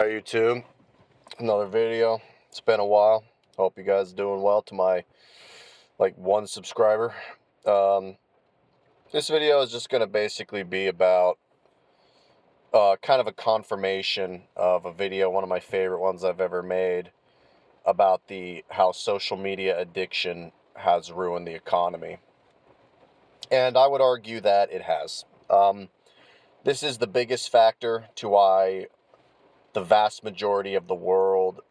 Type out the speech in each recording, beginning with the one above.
Hi YouTube, another video. It's been a while. Hope you guys are doing well. To my one subscriber. Um, this video is just gonna basically be about kind of a confirmation of a video, one of my favorite ones I've ever made, about the how social media addiction has ruined the economy. And I would argue that it has. This is the biggest factor to why the vast majority of the world,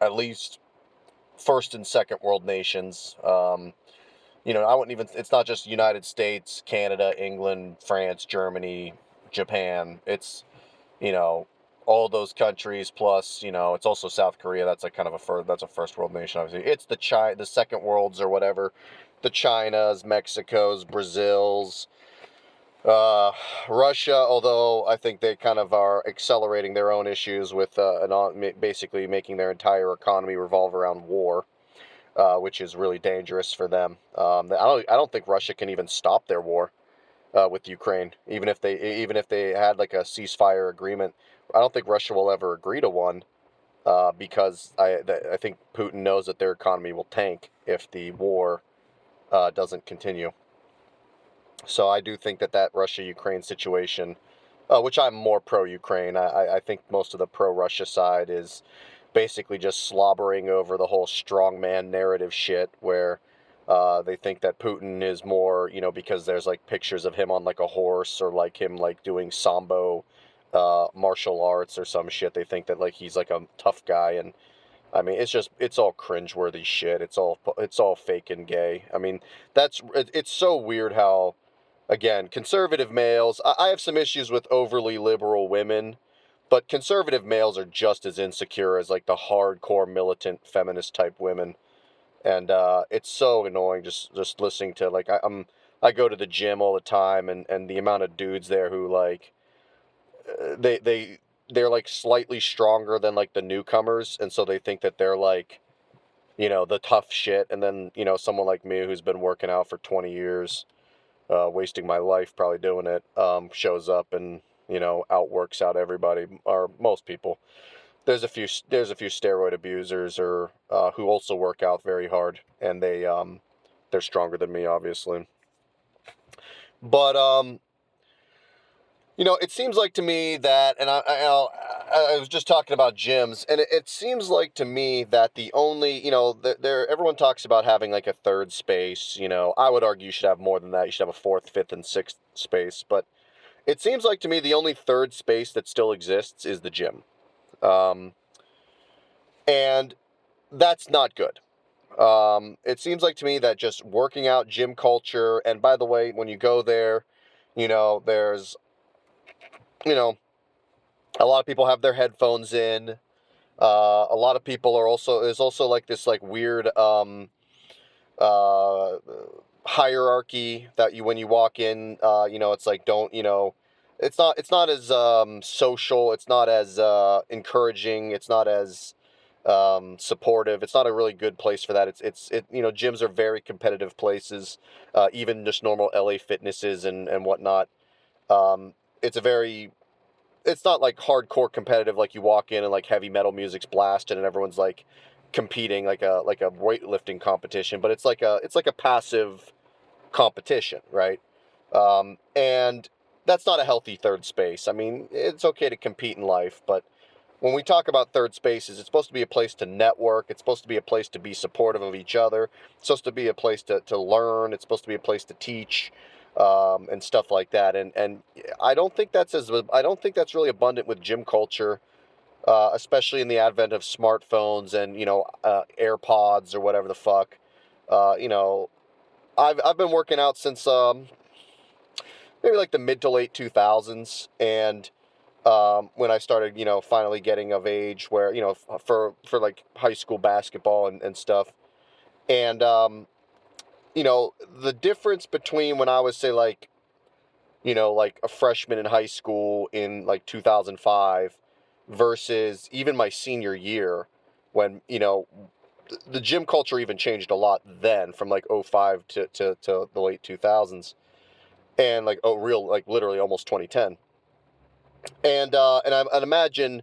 at least first and second world nations. I wouldn't even, it's not just United States, Canada, England, France, Germany, Japan. It's, you know, all those countries plus, it's also South Korea. That's like kind of that's a first world nation, obviously. It's the second worlds or whatever. The Chinas, Mexicos, Brazils, Russia, although I think they kind of are accelerating their own issues with basically making their entire economy revolve around war, which is really dangerous for them. I don't think Russia can even stop their war with Ukraine, even if they had like a ceasefire agreement. I don't think Russia will ever agree to one because I think Putin knows that their economy will tank if the war doesn't continue. So I do think that Russia-Ukraine situation, which I'm more pro-Ukraine, I think most of the pro-Russia side is basically just slobbering over the whole strongman narrative shit, where they think that Putin is more, because there's like pictures of him on like a horse or like him like doing sambo martial arts or some shit. They think that like he's like a tough guy, and I mean it's all cringeworthy shit. It's all fake and gay. I mean it's so weird how, again, conservative males, I have some issues with overly liberal women, but conservative males are just as insecure as like the hardcore militant feminist type women. And it's so annoying just listening to like I go to the gym all the time, and the amount of dudes there who like they're like slightly stronger than like the newcomers, and so they think that they're like, the tough shit, and then, someone like me who's been working out for 20 years, wasting my life probably doing it, shows up and, outworks out everybody, or most people. There's a few steroid abusers or who also work out very hard, and they're stronger than me, obviously. But it seems like to me that, and I was just talking about gyms, and it seems like to me that the only, everyone talks about having like a third space. I would argue you should have more than that. You should have a fourth, fifth, and sixth space. But it seems like to me the only third space that still exists is the gym, um, and that's not good. It seems like to me that just working out, gym culture, and by the way, when you go there, there's, you know, a lot of people have their headphones in. A lot of people are also, there's also like this like weird uh, hierarchy that when you walk in, it's like don't, it's not as social, it's not as encouraging, it's not as supportive. It's not a really good place for that. Gyms are very competitive places, even just normal LA Fitnesses and whatnot. It's a very it's not like hardcore competitive, like you walk in and like heavy metal music's blasting and everyone's like competing like a weightlifting competition, but it's like a passive competition, right? And that's not a healthy third space. I mean, it's okay to compete in life, but when we talk about third spaces, it's supposed to be a place to network. It's supposed to be a place to be supportive of each other. It's supposed to be a place to learn. It's supposed to be a place to teach, and stuff like that. And I don't think that's really abundant with gym culture, especially in the advent of smartphones and AirPods or whatever the fuck. Uh, you know, I've been working out since maybe like the mid to late 2000s, and when I started, finally getting of age, where for like high school basketball and stuff, and the difference between when I was, say, like, like a freshman in high school in like 2005 versus even my senior year, when the gym culture even changed a lot then, from like '05 to the late 2000s, and like literally almost 2010. And I'd imagine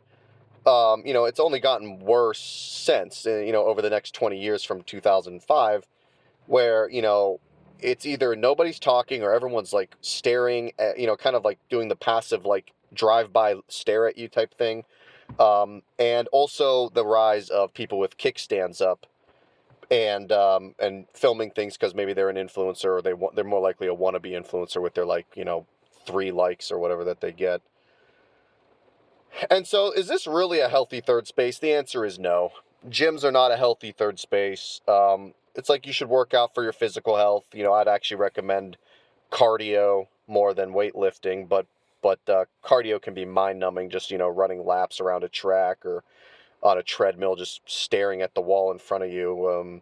It's only gotten worse since, over the next 20 years from 2005, where, it's either nobody's talking or everyone's like staring at, kind of like doing the passive, like drive by stare at you type thing. And also the rise of people with kickstands up and filming things because maybe they're an influencer or they're more likely a wannabe influencer with their like 3 likes or whatever that they get. And so, is this really a healthy third space? The answer is no. Gyms are not a healthy third space. It's like you should work out for your physical health. I'd actually recommend cardio more than weightlifting, but cardio can be mind numbing. Just running laps around a track or on a treadmill, just staring at the wall in front of you.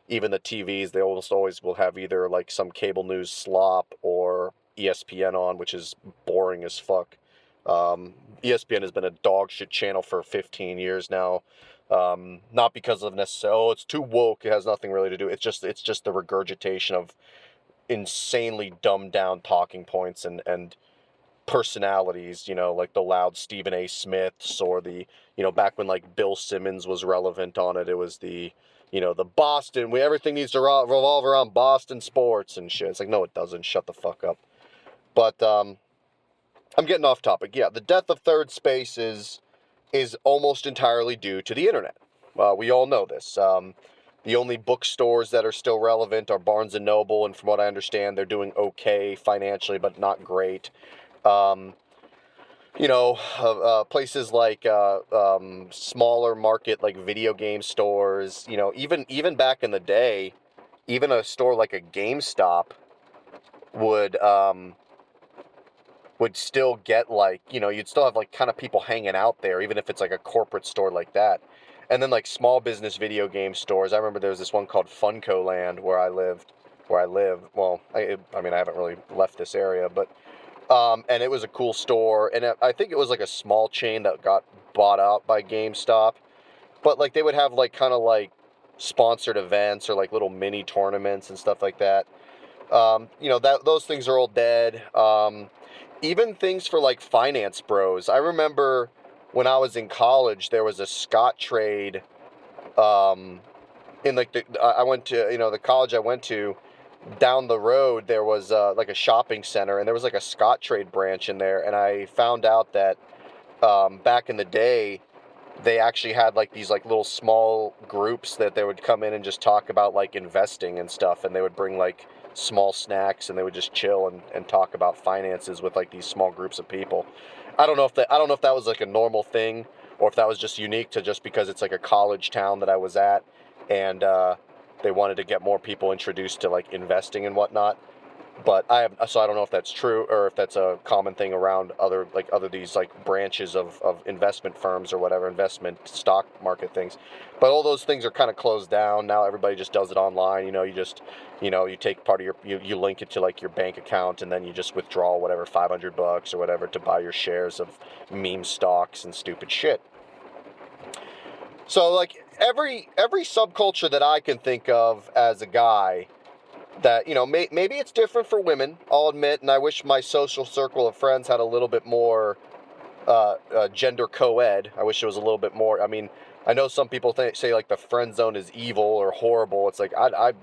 Even the TVs, they almost always will have either like some cable news slop or ESPN on, which is boring as fuck. ESPN has been a dog shit channel for 15 years now. Not because of necessarily, it's too woke. It has nothing really to do. It's just the regurgitation of insanely dumbed down talking points and personalities, like the loud Stephen A. Smiths or back when like Bill Simmons was relevant on it, it was the Boston, everything needs to revolve around Boston sports and shit. It's like, no, it doesn't. Shut the fuck up. But, I'm getting off topic. Yeah, the death of third space is almost entirely due to the internet. We all know this. The only bookstores that are still relevant are Barnes and Noble, and from what I understand, they're doing okay financially, but not great. Um, Places like smaller market like video game stores. Even back in the day, even a store like a GameStop would would still get like, you'd still have like kind of people hanging out there, even if it's like a corporate store like that. And then like small business video game stores. I remember there was this one called Funco Land where I live. Well, I mean, I haven't really left this area, but and it was a cool store, and I think it was like a small chain that got bought out by GameStop. But like they would have like kind of like sponsored events or like little mini tournaments and stuff like that. That those things are all dead. Even things for like finance bros. I remember when I was in college, there was a Scottrade. Um, in like I went to the college I went to. Down the road, there was like a shopping center, and there was like a Scottrade branch in there. And I found out that back in the day, they actually had like these like little small groups that they would come in and just talk about like investing and stuff, and they would bring like small snacks and they would just chill and talk about finances with like these small groups of people. I don't know if that was like a normal thing or if that was just unique to just because it's like a college town that I was at, and they wanted to get more people introduced to like investing and whatnot. But I don't know if that's true or if that's a common thing around other these like branches of investment firms or whatever, investment stock market things. But all those things are kind of closed down now. Everybody just does it online. You take part of you link it to like your bank account, and then you just withdraw whatever, $500 or whatever to buy your shares of meme stocks and stupid shit. So like every subculture that I can think of as a guy that maybe it's different for women, I'll admit, and I wish my social circle of friends had a little bit more gender co-ed. I wish it was a little bit more. I mean, I know some people say like the friend zone is evil or horrible. It's like I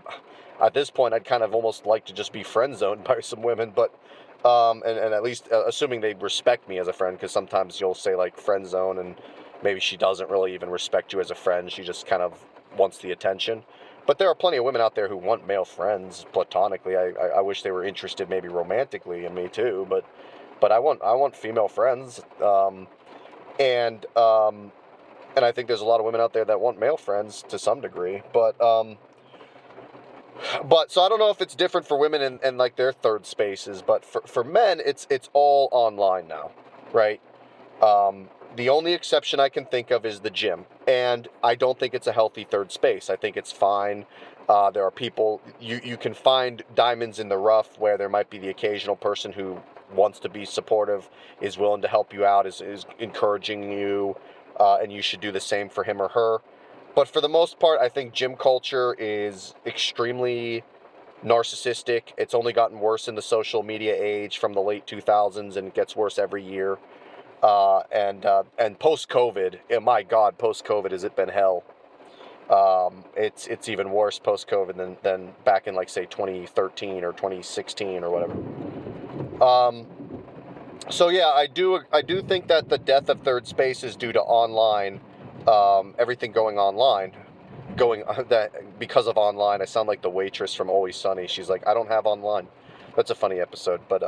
at this point I'd kind of almost like to just be friend zoned by some women, but and at least assuming they respect me as a friend, because sometimes you'll say like friend zone and maybe she doesn't really even respect you as a friend. She just kind of wants the attention. But there are plenty of women out there who want male friends platonically. I wish they were interested maybe romantically in me too, but I want female friends. And and I think there's a lot of women out there that want male friends to some degree. But so I don't know if it's different for women and like their third spaces, but for men it's all online now, right? The only exception I can think of is the gym, and I don't think it's a healthy third space. I think it's fine. There are people you can find diamonds in the rough where there might be the occasional person who wants to be supportive, is willing to help you out, is encouraging you, and you should do the same for him or her. But for the most part, I think gym culture is extremely narcissistic. It's only gotten worse in the social media age from the late 2000s, and it gets worse every year. And post-COVID, my God, post-COVID, has it been hell? It's even worse post-COVID than back in, like, say, 2013 or 2016 or whatever. So yeah, I do think that the death of third space is due to online, everything going online, going that because of online. I sound like the waitress from Always Sunny. She's like, I don't have online. That's a funny episode, but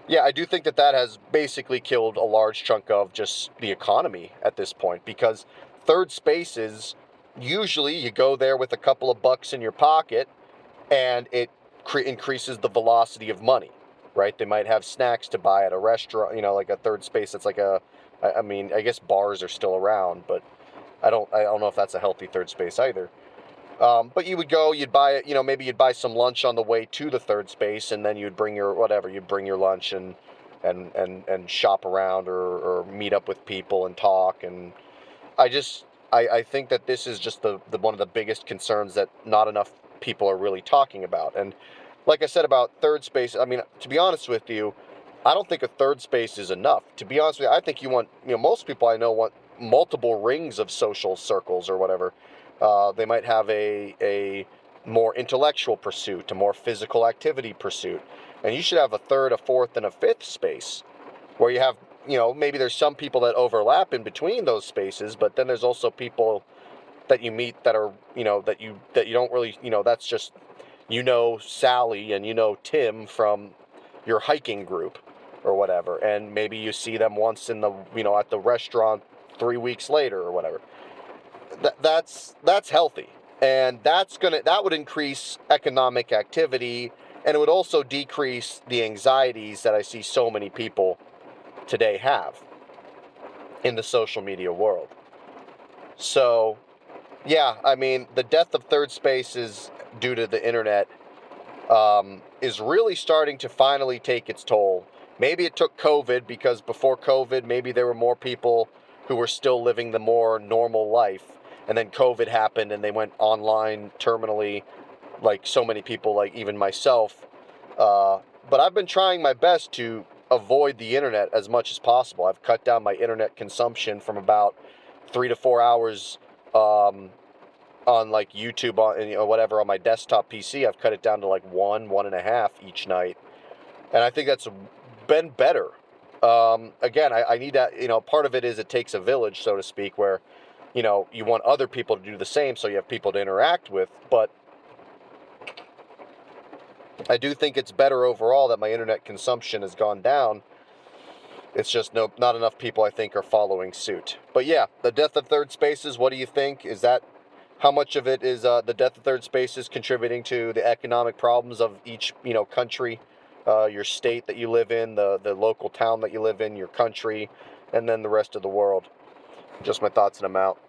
yeah, I do think that that has basically killed a large chunk of just the economy at this point, because third spaces, usually you go there with a couple of bucks in your pocket, and it increases the velocity of money, right? They might have snacks to buy at a restaurant, like a third space. That's like I mean, I guess bars are still around, but I don't know if that's a healthy third space either. But you would go, you'd buy it, maybe you'd buy some lunch on the way to the third space, and then you'd bring your whatever, you'd bring your lunch and shop around, or meet up with people and talk. And I think that this is just the one of the biggest concerns that not enough people are really talking about. And like I said about third space, I mean, to be honest with you, I don't think a third space is enough. To be honest with you, I think you want, most people I know want multiple rings of social circles or whatever. They might have a more intellectual pursuit, a more physical activity pursuit. And you should have a third, a fourth, and a fifth space where you have, maybe there's some people that overlap in between those spaces, but then there's also people that you meet that are, that you don't really, that's just, Sally and Tim from your hiking group or whatever, and maybe you see them once in the, at the restaurant 3 weeks later or whatever. That's healthy, and that would increase economic activity, and it would also decrease the anxieties that I see so many people today have in the social media world. So yeah, I mean, the death of third space is due to the internet, is really starting to finally take its toll. Maybe it took COVID, because before COVID, maybe there were more people who were still living the more normal life. And then COVID happened and they went online terminally, like so many people, like even myself. But I've been trying my best to avoid the internet as much as possible. I've cut down my internet consumption from about 3 to 4 hours on like YouTube whatever on my desktop PC. I've cut it down to like 1.5 each night, and I think that's been better. Again, I need that. Part of it is it takes a village, so to speak, where you want other people to do the same, so you have people to interact with. But I do think it's better overall that my internet consumption has gone down. It's just not enough people, I think, are following suit. But yeah, the death of third spaces, what do you think? How much of it is the death of third spaces contributing to the economic problems of each, country, your state that you live in, the local town that you live in, your country, and then the rest of the world? Just my thoughts, and I'm out.